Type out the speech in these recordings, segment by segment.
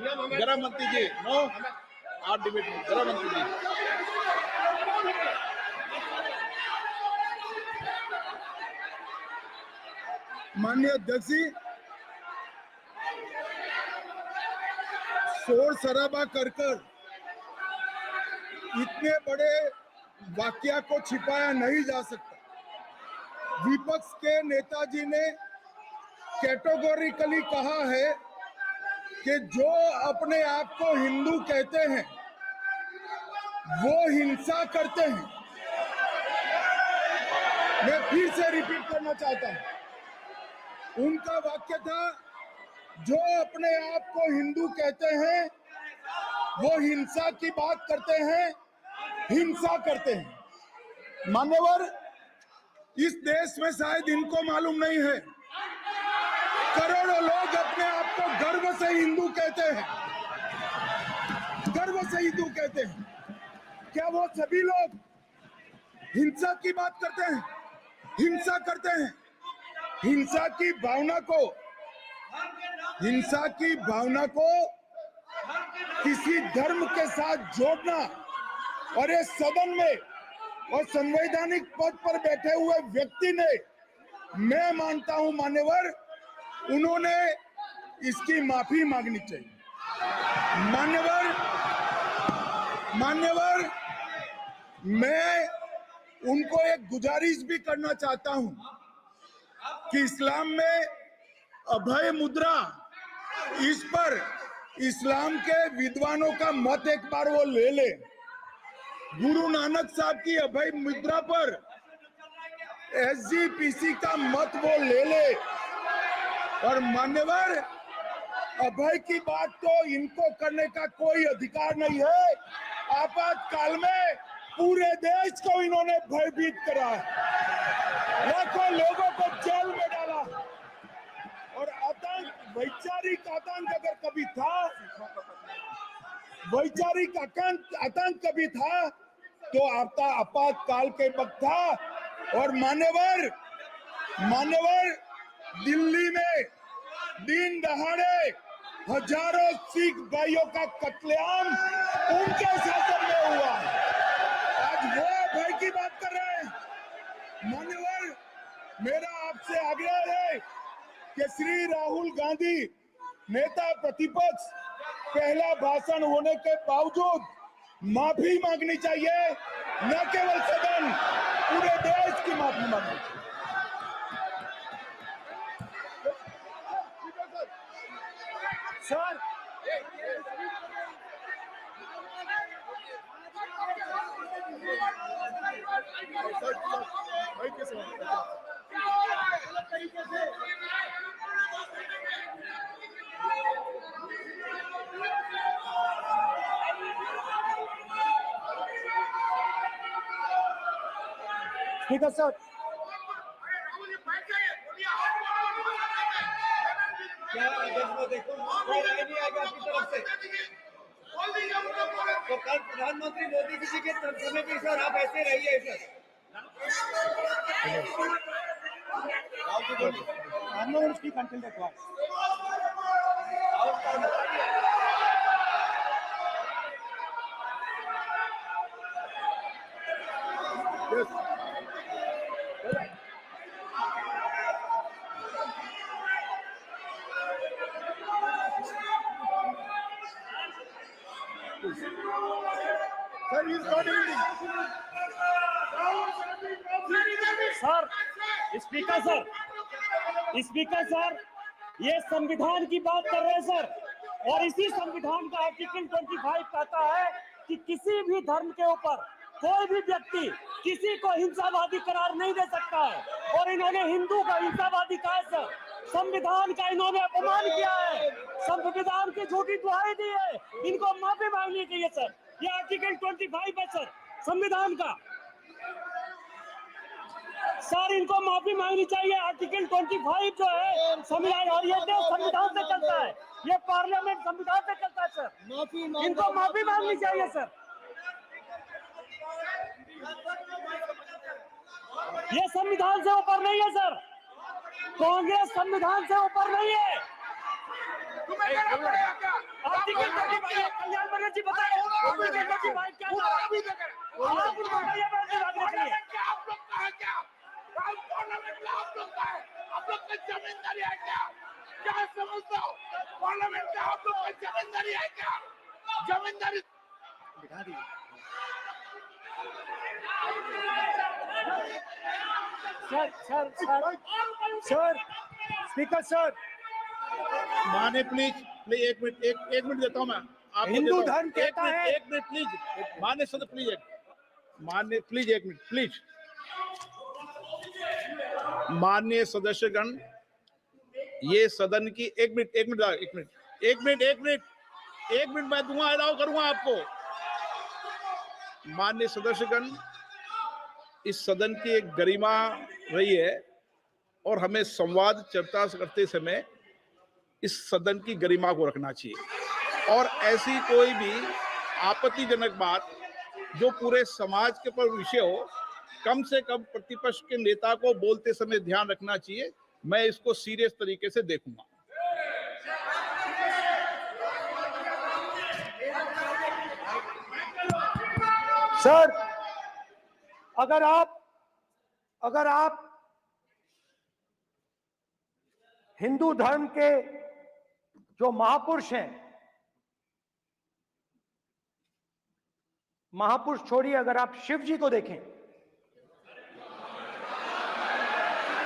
जरा मंत्री जी, नो आठ डिबेट में जरा मंत्री जी। माननीय अध्यक्ष जी, शोर शराबा कर इतने बड़े वाकया को छिपाया नहीं जा सकता। विपक्ष के नेताजी ने कैटेगोरिकली कहा है कि जो अपने आप को हिंदू कहते हैं वो हिंसा करते हैं। मैं फिर से रिपीट करना चाहता हूं, उनका वाक्य था जो अपने आप को हिंदू कहते हैं वो हिंसा की बात करते हैं, हिंसा करते हैं। मान्यवर, इस देश में शायद इनको मालूम नहीं है, करोड़ों लोग अपने आप को गर्व से हिंदू कहते हैं, गर्व से हिंदू कहते हैं। क्या वो सभी लोग हिंसा की बात करते हैं, हिंसा करते हैं? हिंसा की भावना को किसी धर्म के साथ जोड़ना और ये सदन में और संवैधानिक पद पर बैठे हुए व्यक्ति ने, मैं मानता हूं मान्यवर, उन्होंने इसकी माफी मांगनी चाहिए। मान्यवर, मैं उनको एक गुजारिश भी करना चाहता हूं कि इस्लाम में अभय मुद्रा, इस पर इस्लाम के विद्वानों का मत एक बार वो ले ले। गुरु नानक साहब की अभय मुद्रा पर SGPC का मत वो ले ले। और मान्यवर, अभय की बात तो इनको करने का कोई अधिकार नहीं है। आपातकाल में पूरे देश को इन्होंने भयभीत करा, लाखों लोगों को जेल में डाला। और आतंक, वैचारिक आतंक अगर कभी था, वैचारिक आतंक कभी था तो आपातकाल के वक्त था। और मान्यवर, दिल्ली में दिन दहाड़े हजारों सिख भाइयों का कत्लेआम उनके शासन में हुआ। आज वो भय की बात कर रहे हैं। मान्यवर, मेरा आपसे आग्रह है कि श्री राहुल गांधी नेता प्रतिपक्ष, पहला भाषण होने के बावजूद माफी मांगनी चाहिए, न केवल सदन, पूरे देश की माफी मांगनी चाहिए। सर, ठीक है सर। क्या देखो कोई राय नहीं आएगा आपकी तरफ से, तो कल प्रधानमंत्री मोदी जी के समय पे सर आप ऐसे रहिए sir. I'm not going to speak until the class. Yes. Sir, he is not reading. Sir, speaker sir, ये संविधान की बात कर रहे हैं सर, और इसी संविधान का आर्टिकल 25 कहता है कि किसी भी धर्म के ऊपर कोई भी व्यक्ति किसी को हिंसावादी करार नहीं दे सकता है। और इन्होंने हिंदू का हिंसावादी कहा है सर। संविधान का इन्होंने अपमान किया है, संविधान की झूठी दुहाई दी है, इनको माफी मांगनी चाहिए सर। ये आर्टिकल 25 है सर संविधान का, सर इनको माफी मांगनी चाहिए। आर्टिकल 25 जो है संविधान, और ये देश संविधान से चलता है, ये पार्लियामेंट संविधान से चलता है सर, इनको माफी मांगनी चाहिए सर। ये संविधान से ऊपर नहीं है सर, कांग्रेस संविधान से ऊपर नहीं है। आर्टिकल 25 कल्याण बनर्जी बताए आर्टिकल 25 क्या था? आप उनको बताइए आप लोग का है क्या? पार्लियामेंट में आप लोग का है? आप लोग का जमींदारी है क्या? क्या समझते हो? पार्लियामेंट में आप लोग का जमींदारी है क्या? जमींदारी सर स्पीकर सर माने प्लीज एक मिनट देता हूं मैं आपको। हिंदू देता हूं। धर्म कहता है एक मिनट प्लीज मान्य सदस्य प्लीज एक मिनट माननीय सदस्यगण, ये सदन की एक मिनट मैं दूंगा, अलाउ करूंगा आपको। माननीय सदस्यगण, इस सदन की एक गरिमा रही है और हमें संवाद चर्चा करते समय इस सदन की गरिमा को रखना चाहिए और ऐसी कोई भी आपत्तिजनक बात जो पूरे समाज के पर विषय हो, कम से कम प्रतिपक्ष के नेता को बोलते समय ध्यान रखना चाहिए। मैं इसको सीरियस तरीके से देखूंगा। सर अगर आप हिंदू धर्म के जो महापुरुष हैं, महापुरुष छोड़िए, अगर आप शिव जी को देखें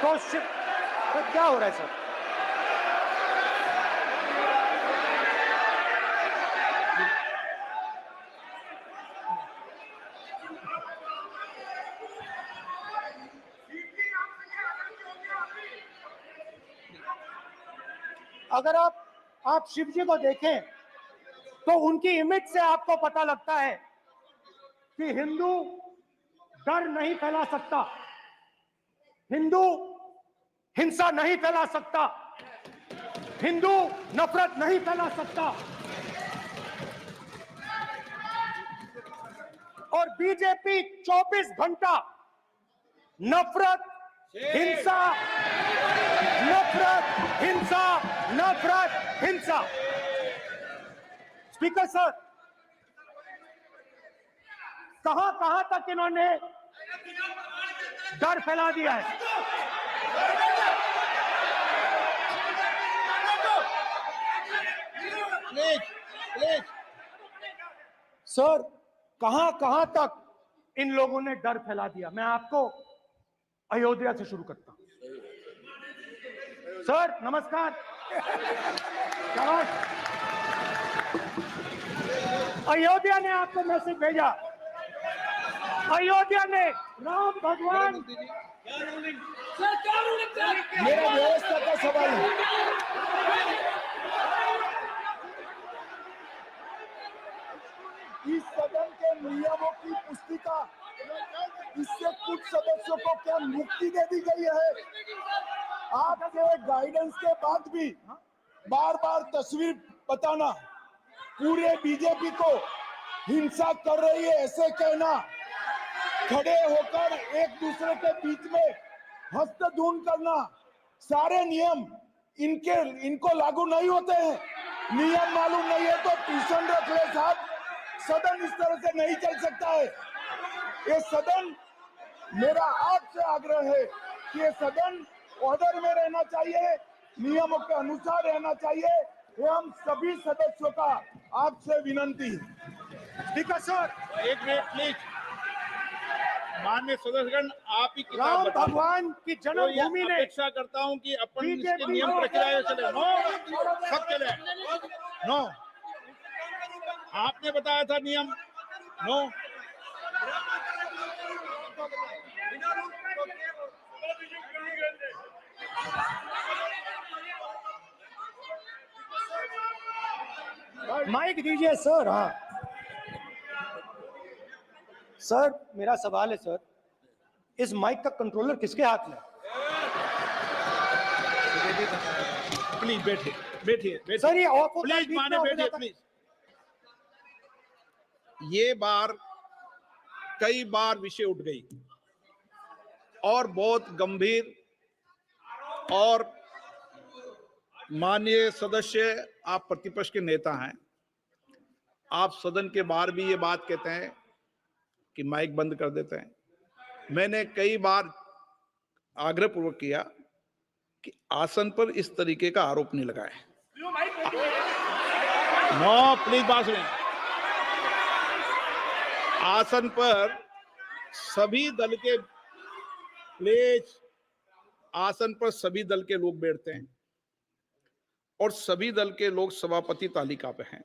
तो क्या हो रहा है सर? अगर आप शिव जी को देखें तो उनकी इमेज से आपको पता लगता है कि हिंदू डर नहीं फैला सकता, हिंदू हिंसा नहीं फैला सकता, हिंदू नफरत नहीं फैला सकता। और बीजेपी 24 घंटा नफरत, हिंसा, नफरत, हिंसा, नफरत, हिंसा। स्पीकर सर, कहां तक इन्होंने डर फैला दिया है? प्लीज सर, कहां तक इन लोगों ने डर फैला दिया? मैं आपको अयोध्या से शुरू करता हूं। सर नमस्कार। अयोध्या ने आपको मैसेज भेजा, अयोध्या ने राम भगवान। मेरा व्यवस्था का सवाल है। इस सदन के नियमों की पुस्तिका, इससे कुछ सदस्यों को क्या मुक्ति दे दी गई है? आपके गाइडेंस के बाद भी बार बार तस्वीर बताना, पूरे बीजेपी को हिंसा कर रही है ऐसे कहना, खड़े होकर एक दूसरे के बीच में हस्तधून करना, सारे नियम इनको लागू नहीं होते हैं। नियम मालूम नहीं है तो ट्यूशन रख ले साहब। सदन इस तरह से नहीं चल सकता है। ये सदन, मेरा आपसे आग्रह है कि ये सदन ऑर्डर में रहना चाहिए, नियमों के अनुसार रहना चाहिए। ये हम सभी सदस्यों का आपसे विनंती है। स्पीकर सर, एक मिनट प्लीज। माननीय सदस्यगण, आप ही किताब राम बताओ। भगवान की जन्मभूमि तो ने अपेक्षा करता हूं कि अपन इसके बीजेपी नियम प्रक्रिया चले। नो, सब चले। नो, आपने बताया था नियम। नो, माइक दीजिए सर। हाँ सर, मेरा सवाल है सर, इस माइक का कंट्रोलर किसके हाथ में? प्लीज बैठिए सर ये ऑफ होता है, प्लीज। बीच में माने ऑफ हो बैठिए जाता है। प्लीज। ये बार कई बार विषय उठ गई और बहुत गंभीर और माननीय सदस्य, आप प्रतिपक्ष के नेता हैं। आप सदन के बाहर भी ये बात कहते हैं कि माइक बंद कर देते हैं। मैंने कई बार आग्रहपूर्वक किया कि आसन पर इस तरीके का आरोप नहीं लगाएं। नो, प्लीज बात सुनिए। आसन पर सभी दल के प्लीज आसन पर सभी दल के लोग बैठते हैं और सभी दल के लोग सभापति तालिका पे हैं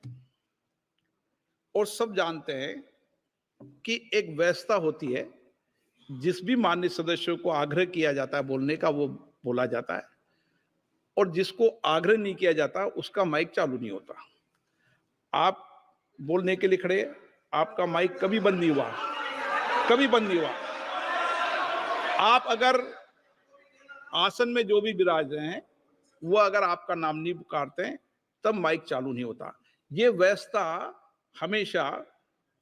और सब जानते हैं कि एक व्यवस्था होती है, जिस भी माननीय सदस्यों को आग्रह किया जाता है बोलने का वो बोला जाता है और जिसको आग्रह नहीं किया जाता उसका माइक चालू नहीं होता। आप बोलने के लिए खड़े, आपका माइक कभी बंद नहीं हुआ, कभी बंद नहीं हुआ। आप अगर आसन में जो भी विराज रहे हैं वो अगर आपका नाम नहीं पुकारते हैं तब माइक चालू नहीं होता। ये व्यवस्था हमेशा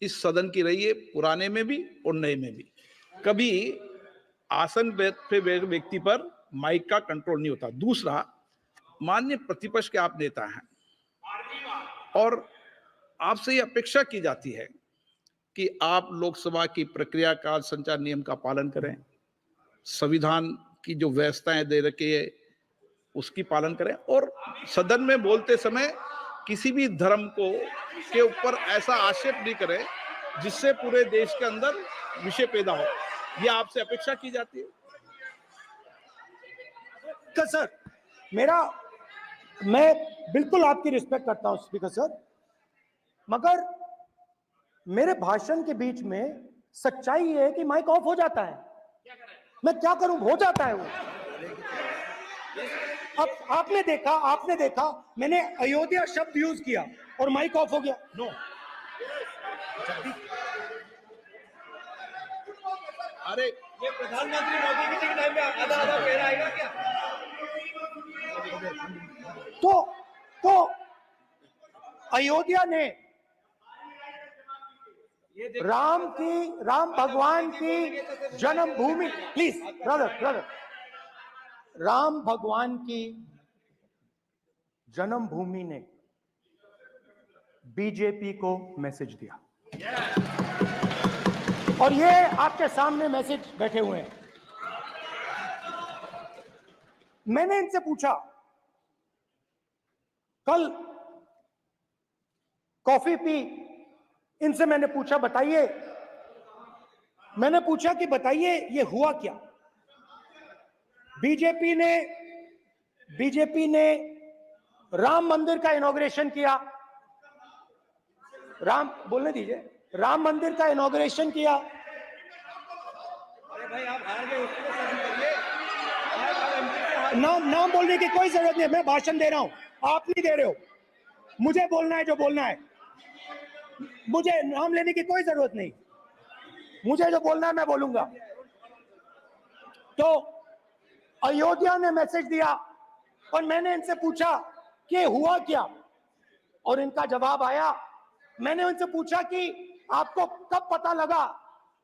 इस सदन की रही है, पुराने में भी और नए में भी। कभी आसन पे व्यक्ति पर माइक का कंट्रोल नहीं होता। दूसरा, माननीय प्रतिपक्ष के आप नेता हैं और आपसे ये अपेक्षा की जाती है कि आप लोकसभा की प्रक्रिया का संचार नियम का पालन करें, संविधान की जो व्यवस्थाएं दे रखी है उसकी पालन करें और सदन में बोलते समय किसी भी धर्म को के ऊपर ऐसा आक्षेप नहीं करें जिससे पूरे देश के अंदर विषय पैदा हो। ये आपसे अपेक्षा की जाती है। सर, मैं बिल्कुल आपकी रिस्पेक्ट करता हूं स्पीकर सर, मगर मेरे भाषण के बीच में सच्चाई ये है कि माइक ऑफ हो जाता है। मैं क्या करूं, हो जाता है वो। अब आपने देखा मैंने अयोध्या शब्द यूज किया और माइक ऑफ हो गया। नो, अरे ये प्रधानमंत्री मोदी जी के टाइम में आधा आधा कह आएगा क्या? तो अयोध्या ने राम भगवान की जन्मभूमि, प्लीज ब्रदर, राम भगवान की जन्मभूमि ने बीजेपी को मैसेज दिया और ये आपके सामने मैसेज बैठे हुए हैं। मैंने इनसे पूछा, कल कॉफी पी, इनसे मैंने पूछा बताइए ये हुआ क्या? बीजेपी ने राम मंदिर का इनॉग्रेशन किया, बोलने दीजिए, राम मंदिर का इनॉग्रेशन किया। अरे भाई आप हार गए, उसको नाम बोलने की कोई जरूरत नहीं है, मैं भाषण दे रहा हूं, आप नहीं दे रहे हो। मुझे बोलना है जो बोलना है, मुझे नाम लेने की कोई जरूरत नहीं, मुझे जो बोलना है मैं बोलूंगा। तो अयोध्या ने मैसेज दिया और मैंने इनसे पूछा कि हुआ क्या, और इनका जवाब आया। मैंने उनसे पूछा कि आपको कब पता लगा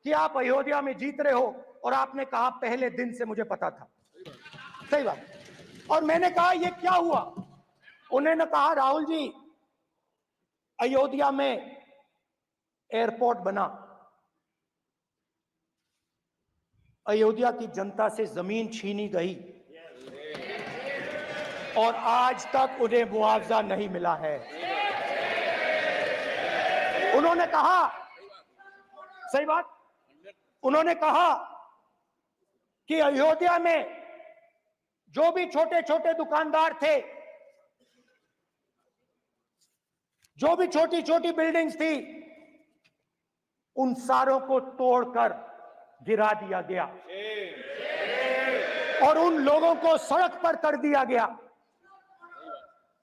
कि आप अयोध्या में जीत रहे हो, और आपने कहा पहले दिन से मुझे पता था। सही बात। और मैंने कहा ये क्या हुआ? उन्होंने कहा राहुल जी, अयोध्या में एयरपोर्ट बना, अयोध्या की जनता से जमीन छीनी गई और आज तक उन्हें मुआवजा नहीं मिला है। उन्होंने कहा, सही बात, उन्होंने कहा कि अयोध्या में जो भी छोटे छोटे दुकानदार थे, जो भी छोटी छोटी बिल्डिंग्स थी, उन सारों को तोड़कर गिरा दिया गया और उन लोगों को सड़क पर कर दिया गया।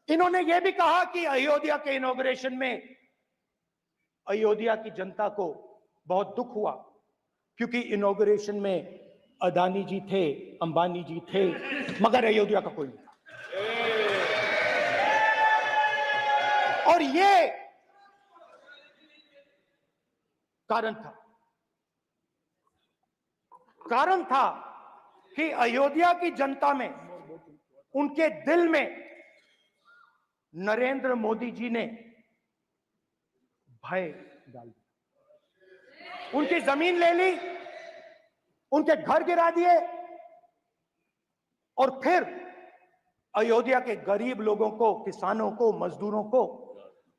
इन्होंने यह भी कहा कि अयोध्या के इनॉग्रेशन में अयोध्या की जनता को बहुत दुख हुआ, क्योंकि इनॉग्रेशन में अदानी जी थे, अंबानी जी थे, मगर अयोध्या का कोई नहीं था। और ये कारण था कि अयोध्या की जनता में, उनके दिल में नरेंद्र मोदी जी ने भय डाल दिया, उनकी जमीन ले ली, उनके घर गिरा दिए और फिर अयोध्या के गरीब लोगों को, किसानों को, मजदूरों को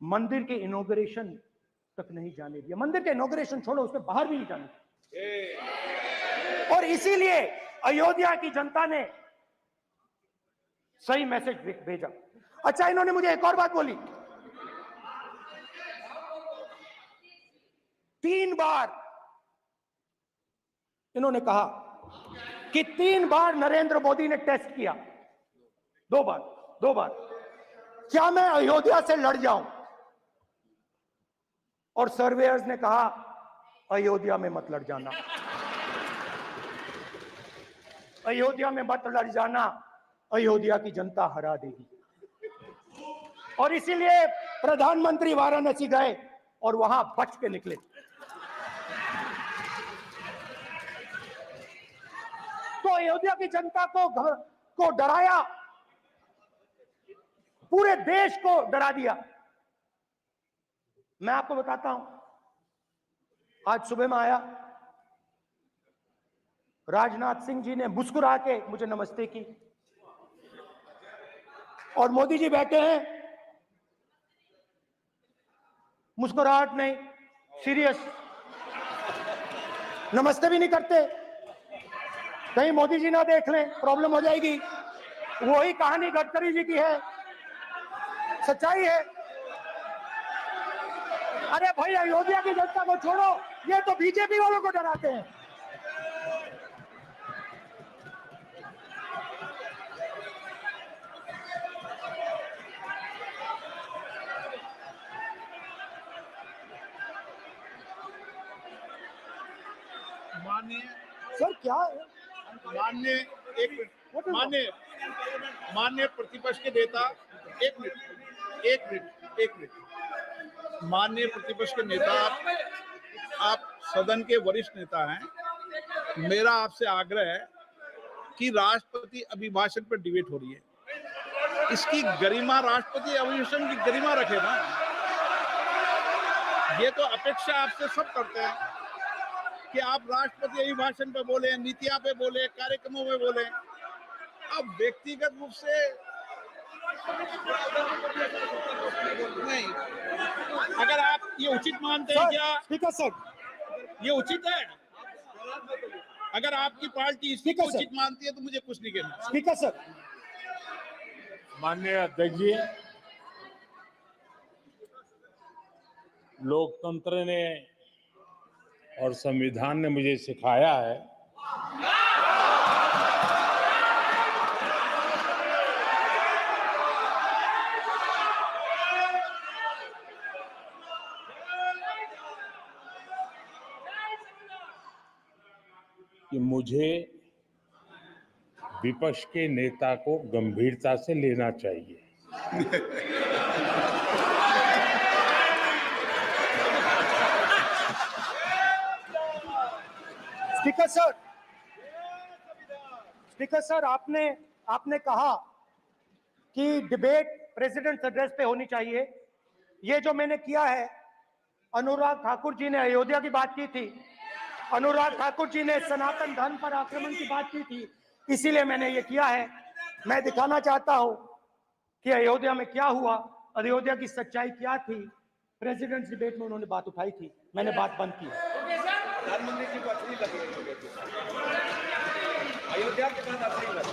मंदिर के इनॉग्रेशन तक नहीं जाने दिया। मंदिर के इनॉग्रेशन छोड़ो, उसके बाहर भी नहीं जाने दिया। और इसीलिए अयोध्या की जनता ने सही मैसेज भेजा। अच्छा, इन्होंने मुझे एक और बात बोली, 3 बार इन्होंने कहा कि 3 बार नरेंद्र मोदी ने टेस्ट किया, 2 बार क्या मैं अयोध्या से लड़ जाऊं? और सर्वेयर्स ने कहा अयोध्या में मत लड़ जाना, अयोध्या में मत लड़ जाना, अयोध्या की जनता हरा देगी। और इसीलिए प्रधानमंत्री वाराणसी गए और वहां बच के निकले। तो अयोध्या की जनता को डराया, पूरे देश को डरा दिया। मैं आपको बताता हूं, आज सुबह में आया, राजनाथ सिंह जी ने मुस्कुरा के मुझे नमस्ते की और मोदी जी बैठे हैं, मुस्कुराहट नहीं, सीरियस, नमस्ते भी नहीं करते, कहीं मोदी जी ना देख लें, प्रॉब्लम हो जाएगी। वही कहानी गडकरी जी की है, सच्चाई है। अरे भाई, अयोध्या की जनता को छोड़ो, ये तो बीजेपी वालों को डराते हैं। माननीय सर क्या है? माननीय प्रतिपक्ष के नेता, एक मिनट, माननीय प्रतिपक्ष के नेता, आप सदन के वरिष्ठ नेता हैं। मेरा आपसे आग्रह है कि राष्ट्रपति अभिभाषण पर डिबेट हो रही है, इसकी गरिमा, राष्ट्रपति अभिभाषण की गरिमा रखे ना। ये तो अपेक्षा आपसे सब करते हैं कि आप राष्ट्रपति अभिभाषण पे बोले, नीतियां पे बोले, कार्यक्रमों में बोले। अब व्यक्तिगत रूप से नहीं, अगर आप ये उचित मानते हैं क्या? स्पीकर सर, ये उचित है? अगर आपकी पार्टी इसी को उचित मानती है तो मुझे कुछ नहीं कहना। स्पीकर सर, माननीय अध्यक्ष जी, लोकतंत्र ने और संविधान ने मुझे सिखाया है कि मुझे विपक्ष के नेता को गंभीरता से लेना चाहिए। स्पीकर सर, आपने कहा कि डिबेट प्रेसिडेंट एड्रेस पे होनी चाहिए। ये जो मैंने किया है, अनुराग ठाकुर जी ने अयोध्या की बात की थी, अनुराग ठाकुर जी ने सनातन धर्म पर आक्रमण की बात की थी, इसीलिए मैंने ये किया है। मैं दिखाना चाहता हूं कि अयोध्या में क्या हुआ, अयोध्या की सच्चाई क्या थी। प्रेसिडेंट डिबेट में उन्होंने बात उठाई थी, मैंने बात बंद की। प्रधानमंत्री जी को अच्छी लगी अयोध्या के बाद अच्छी लगी,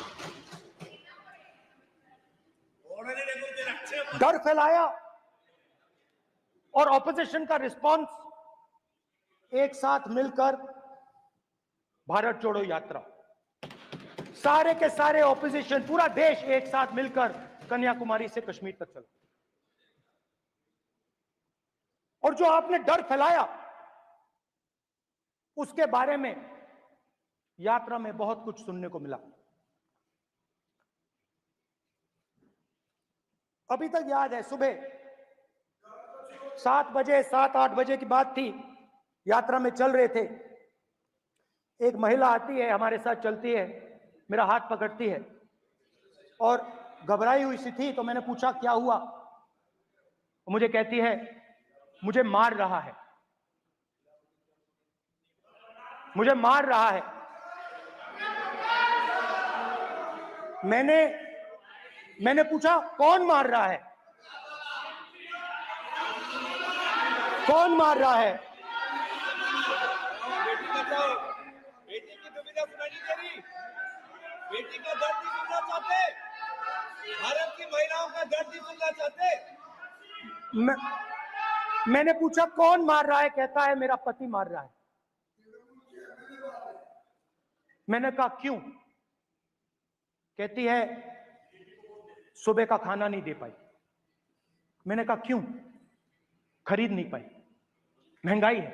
डर फैलाया और ऑपोजिशन का रिस्पांस, एक साथ मिलकर भारत जोड़ो यात्रा, सारे के सारे ऑपोजिशन, पूरा देश एक साथ मिलकर कन्याकुमारी से कश्मीर तक चला। और जो आपने डर फैलाया, उसके बारे में यात्रा में बहुत कुछ सुनने को मिला। अभी तक याद है, सुबह 7 बजे, 7-8 बजे की बात थी, यात्रा में चल रहे थे, एक महिला आती है, हमारे साथ चलती है, मेरा हाथ पकड़ती है और घबराई हुई सी थी। तो मैंने पूछा क्या हुआ, मुझे कहती है मुझे मार रहा है, मुझे मार रहा है। मैंने पूछा कौन मार रहा है, कौन मार रहा है? बेटी की दुविधा सुनाई नहीं दे रही, बेटी का दर्द नहीं सुनना चाहते, भारत की महिलाओं का दर्द नहीं सुनना चाहते। मैंने पूछा कौन मार रहा है, कहता है मेरा पति मार रहा है। मैंने कहा क्यों? कहती है सुबह का खाना नहीं दे पाई। मैंने कहा क्यों? खरीद नहीं पाई, महंगाई है,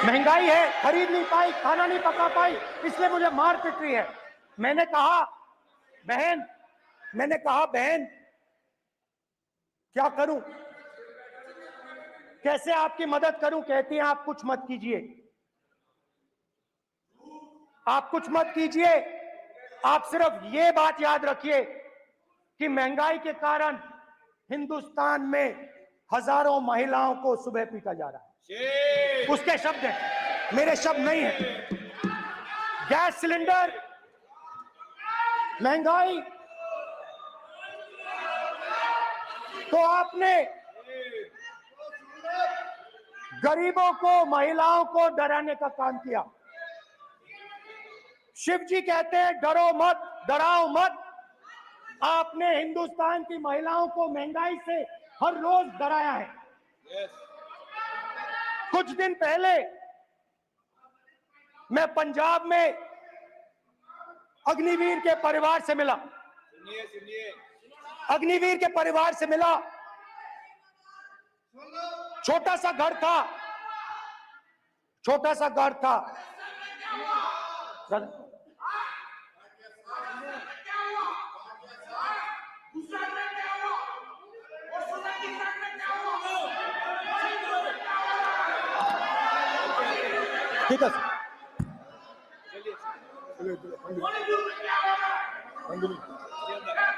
महंगाई है, खरीद नहीं पाई, खाना नहीं पका पाई, इसलिए मुझे मार पिट रही है। मैंने कहा बहन क्या करूं, कैसे आपकी मदद करूं? कहती है आप कुछ मत कीजिए, आप कुछ मत कीजिए, आप सिर्फ ये बात याद रखिए कि महंगाई के कारण हिंदुस्तान में हजारों महिलाओं को सुबह पीटा जा रहा है। उसके शब्द हैं, मेरे शब्द नहीं है। गैस सिलेंडर, महंगाई, तो आपने गरीबों को, महिलाओं को डराने का काम किया। शिव जी कहते हैं डरो मत, डराओ मत। आपने हिंदुस्तान की महिलाओं को महंगाई से हर रोज डराया है। कुछ दिन पहले मैं पंजाब में अग्निवीर के परिवार से मिला, अग्निवीर के परिवार से मिला। छोटा सा घर था, छोटा सा घर था। ठीक है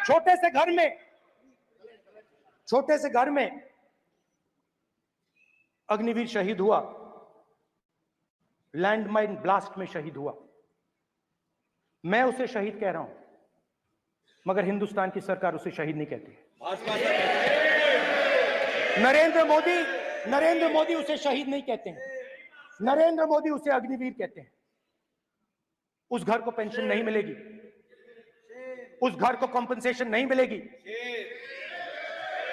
छोटे से घर में अग्निवीर शहीद हुआ, लैंडमाइन ब्लास्ट में शहीद हुआ। मैं उसे शहीद कह रहा हूं, मगर हिंदुस्तान की सरकार उसे शहीद नहीं कहती। नरेंद्र मोदी उसे शहीद नहीं कहते हैं, नरेंद्र मोदी उसे अग्निवीर कहते हैं। उस घर को पेंशन नहीं मिलेगी, उस घर को कॉम्पनसेशन नहीं मिलेगी,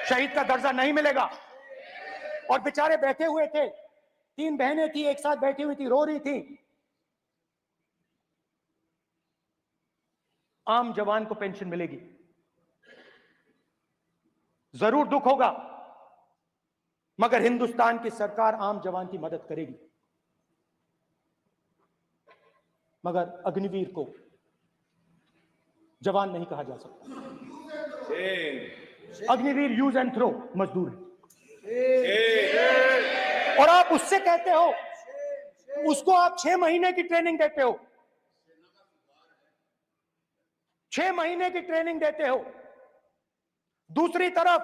शहीद का दर्जा नहीं मिलेगा। और बेचारे बैठे हुए थे, 3 बहनें थी, एक साथ बैठी हुई थी, रो रही थी। आम जवान को पेंशन मिलेगी, जरूर दुख होगा, मगर हिंदुस्तान की सरकार आम जवान की मदद करेगी। मगर अग्निवीर को जवान नहीं कहा जा सकता। अग्निवीर यूज एंड थ्रो मजदूर है। और आप उससे कहते हो, उसको आप 6 महीने की ट्रेनिंग देते हो, 6 महीने की ट्रेनिंग देते हो। दूसरी तरफ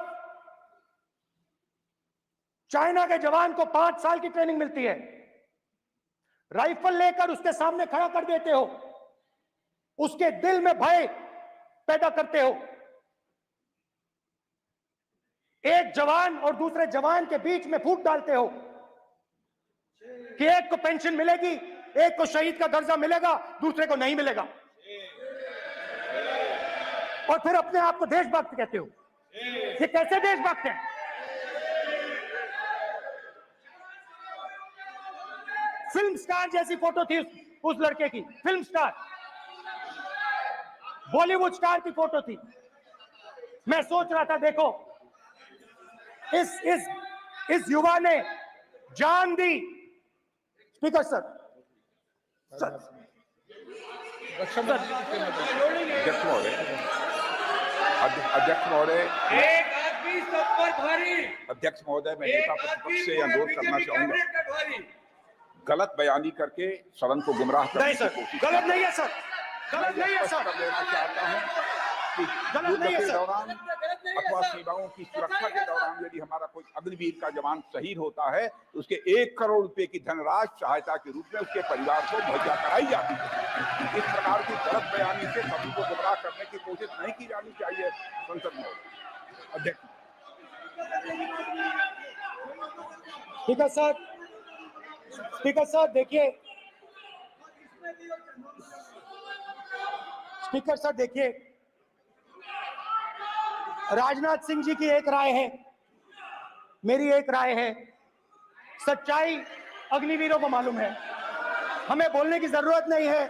चाइना के जवान को 5 साल की ट्रेनिंग मिलती है, राइफल लेकर उसके सामने खड़ा कर देते हो, उसके दिल में भय पैदा करते हो। एक जवान और दूसरे जवान के बीच में फूट डालते हो कि एक को पेंशन मिलेगी, एक को शहीद का दर्जा मिलेगा, दूसरे को नहीं मिलेगा। और फिर अपने आप को देशभक्त कहते हो। ये कैसे देशभक्त हैं? फिल्म स्टार जैसी फोटो थी उस लड़के की, फिल्म स्टार, बॉलीवुड स्टार की फोटो थी। मैं सोच रहा था देखो, इस युवा ने जान दी। स्पीकर सर, अध्यक्ष महोदय, एक आदमी सब पर भारी। अध्यक्ष महोदय, मैं नेता प्रतिपक्ष से अनुरोध करना चाहूंगा, गलत बयानी करके सदन को गुमराह नहीं सर, गलत नहीं है सर, गलत नहीं है सर, लेना चाहता हूं कि गलत नहीं है युद्ध के सर। दौरान अथवा सीमाओं की सुरक्षा के दौरान यदि हमारा कोई अग्निवीर का जवान शहीद होता है तो उसके 1 करोड़ रुपए की धनराशि सहायता के रूप में उसके परिवार को मुहैया कराई जाती है। इस प्रकार की गलत बयानी से सभी को गुमराह करने की कोशिश नहीं की जानी चाहिए। संसद में अध्यक्ष। स्पीकर साहब देखिए, स्पीकर साहब देखिए, राजनाथ सिंह जी की एक राय है, मेरी एक राय है। सच्चाई अग्निवीरों को मालूम है, हमें बोलने की जरूरत नहीं है।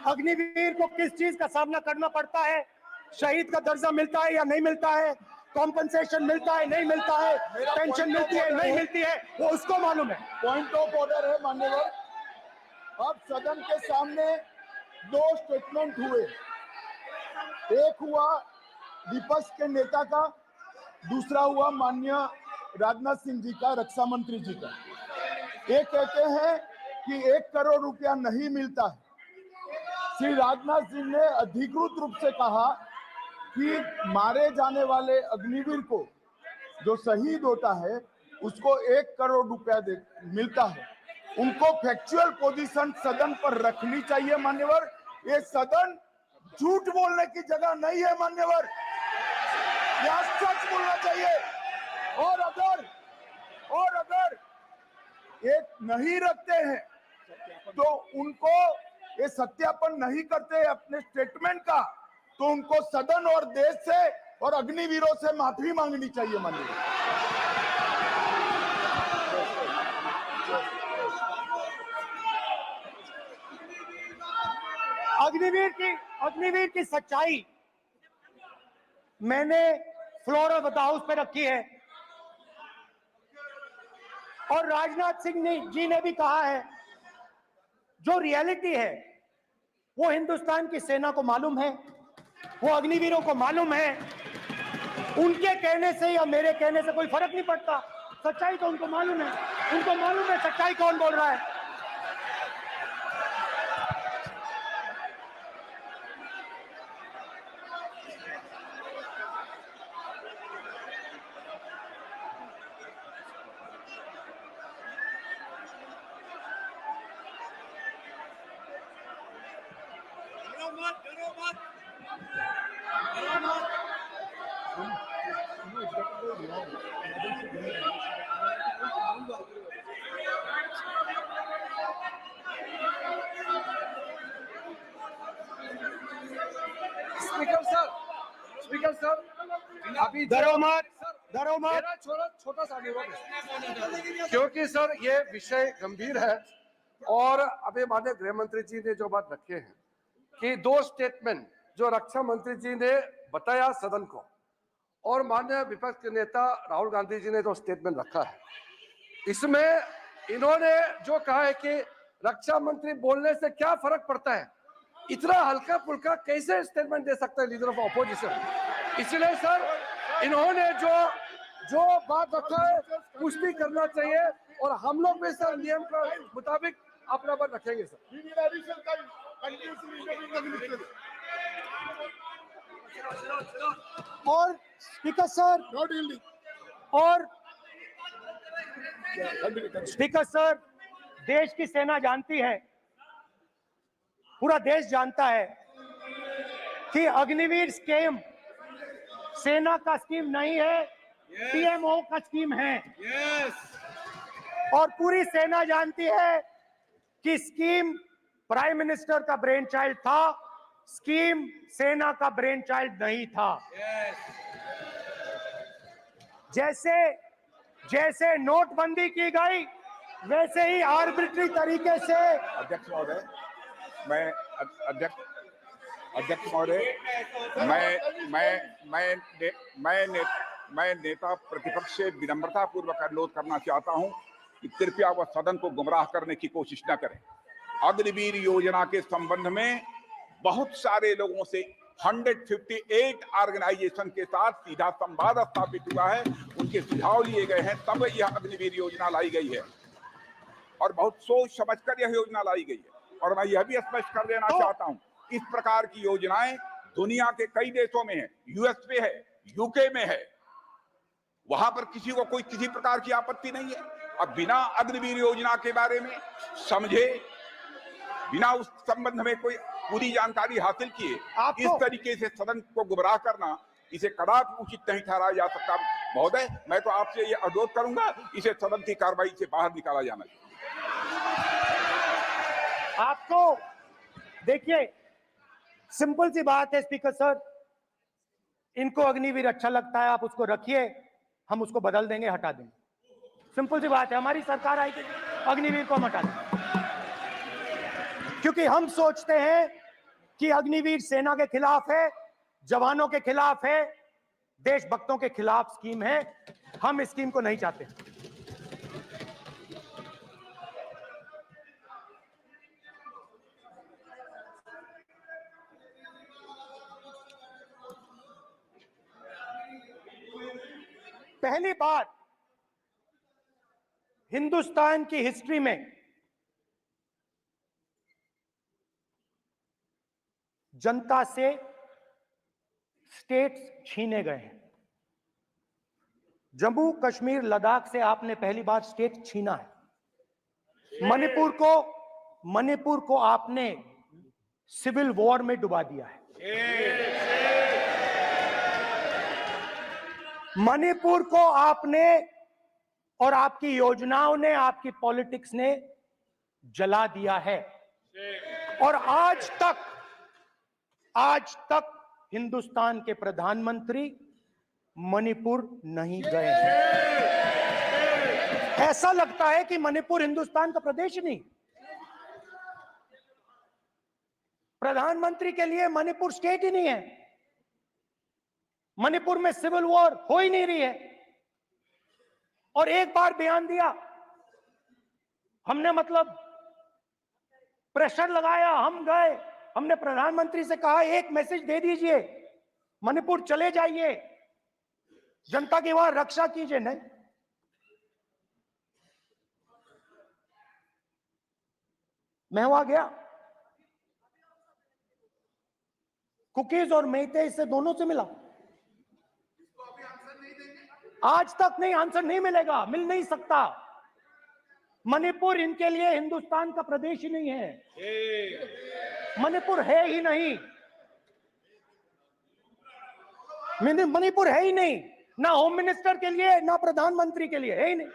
अग्निवीर को किस चीज का सामना करना पड़ता है, शहीद का दर्जा मिलता है या नहीं मिलता है, कॉम्पनसेशन मिलता है नहीं मिलता है, पेंशन मिलती है नहीं मिलती है, वो उसको मालूम है। पॉइंट ऑफ ऑर्डर है मान्यवर। अब सदन के सामने 2 स्टेटमेंट हुए, एक हुआ विपक्ष के नेता का, दूसरा हुआ माननीय राजनाथ सिंह जी का, रक्षा मंत्री जी का। ये कहते हैं कि 1 करोड़ रुपया नहीं मिलता है। श्री राजनाथ सिंह ने अधिकृत रूप से कहा कि मारे जाने वाले अग्निवीर को जो शहीद होता है उसको 1 करोड़ रुपया मिलता है। उनको फैक्चुअल पोजीशन सदन पर रखनी चाहिए मान्यवर। ये सदन झूठ बोलने की जगह नहीं है मान्यवर, यहाँ सच बोलना चाहिए। और अगर ये नहीं रखते हैं तो उनको ये सत्यापन नहीं करते अपने स्टेटमेंट का, तो उनको सदन और देश से और अग्निवीरों से माफी मांगनी चाहिए माननीय। अग्निवीर की सच्चाई मैंने फ्लोर ऑफ द हाउस पे रखी है, और राजनाथ सिंह जी ने भी कहा है जो रियलिटी है वो हिंदुस्तान की सेना को मालूम है, वो अग्निवीरों को मालूम है। उनके कहने से या मेरे कहने से कोई फर्क नहीं पड़ता, सच्चाई तो उनको मालूम है। उनको मालूम है सच्चाई कौन बोल रहा है। स्पीकर सर अभी डरो मत। मेरा छोटा सा अनुरोध है, क्योंकि सर ये विषय गंभीर है और अभी माननीय गृह मंत्री जी ने जो बात रखे हैं कि 2 स्टेटमेंट जो रक्षा मंत्री जी ने बताया सदन को और माननीय विपक्ष के नेता राहुल गांधी जी ने जो स्टेटमेंट रखा है, इसमें इन्होंने जो कहा है कि रक्षा मंत्री बोलने से क्या फर्क पड़ता है, इतना हल्का फुल्का कैसे स्टेटमेंट दे सकते हैं लीडर ऑफ ऑपोजिशन। इसलिए सर इन्होंने जो बात रखा है पुष्टि करना चाहिए और हम लोग भी सर नियम के मुताबिक अपना बात रखेंगे सर। और स्पीकर सर स्पीकर सर, देश की सेना जानती है, पूरा देश जानता है कि अग्निवीर स्कीम सेना का स्कीम नहीं है, पीएमओ का स्कीम है। और पूरी सेना जानती है कि स्कीम प्राइम मिनिस्टर का ब्रेन चाइल्ड था, स्कीम सेना का ब्रेन चाइल्ड नहीं था। जैसे नोटबंदी की गई वैसे ही आर्बिट्री तरीके से। अध्यक्ष महोदय, अध्यक्ष महोदय, मैं नेता प्रतिपक्ष से विनम्रता पूर्वक अनुरोध करना चाहता हूं कि कृपया वह सदन को गुमराह करने की कोशिश न करें। अग्निवीर योजना के संबंध में बहुत सारे लोगों से 158 ऑर्गेनाइजेशन के साथ सीधा संवाद स्थापित हुआ है, उनके सुझाव लिए गए हैं, तब यह अग्निवीर योजना लाई गई है और बहुत सोच समझकर यह योजना लाई गई है। और मैं यह भी स्पष्ट कर देना चाहता हूं, इस प्रकार की योजनाएं दुनिया के कई देशों में है, यूएस पे है, यूके में है, वहां पर किसी को कोई किसी प्रकार की आपत्ति नहीं है। अब बिना अग्निवीर योजना के बारे में समझे, बिना उस संबंध में कोई पूरी जानकारी हासिल किए इस तरीके से सदन को गुमराह करना, इसे कदापि उचित नहीं ठहराया जा सकता। महोदय, मैं तो आपसे ये अनुरोध करूंगा, इसे सदन की कार्रवाई से बाहर निकाला जाना चाहिए। आपको देखिए, सिंपल सी बात है स्पीकर सर, इनको अग्निवीर अच्छा लगता है, आप उसको रखिए, हम उसको बदल देंगे, हटा देंगे। सिंपल सी बात है, हमारी सरकार आएगी, अग्निवीर को हम हटा देंगे, क्योंकि हम सोचते हैं कि अग्निवीर सेना के खिलाफ है, जवानों के खिलाफ है, देशभक्तों के खिलाफ स्कीम है। हम इस स्कीम को नहीं चाहते। पहली बार हिंदुस्तान की हिस्ट्री में जनता से स्टेट्स छीने गए हैं। जम्मू कश्मीर लद्दाख से आपने पहली बार स्टेट छीना है। मणिपुर को आपने सिविल वॉर में डुबा दिया है। मणिपुर को आपने और आपकी योजनाओं ने, आपकी पॉलिटिक्स ने जला दिया है। और आज तक हिंदुस्तान के प्रधानमंत्री मणिपुर नहीं गए हैं। ऐसा लगता है कि मणिपुर हिंदुस्तान का प्रदेश ही नहीं। प्रधानमंत्री के लिए मणिपुर स्टेट ही नहीं है। मणिपुर में सिविल वॉर हो ही नहीं रही है। और एक बार बयान दिया हमने, मतलब प्रेशर लगाया, हम गए, हमने प्रधानमंत्री से कहा एक मैसेज दे दीजिए, मणिपुर चले जाइए, जनता की वहां रक्षा कीजिए। नहीं, मैं वहां गया, कुकीज और मेते इससे दोनों से मिला। आज तक नहीं, आंसर नहीं मिलेगा, मिल नहीं सकता। मणिपुर इनके लिए हिंदुस्तान का प्रदेश ही नहीं है। मणिपुर है ही नहीं, मणिपुर है ही नहीं, ना होम मिनिस्टर के लिए, ना प्रधानमंत्री के लिए, है ही नहीं।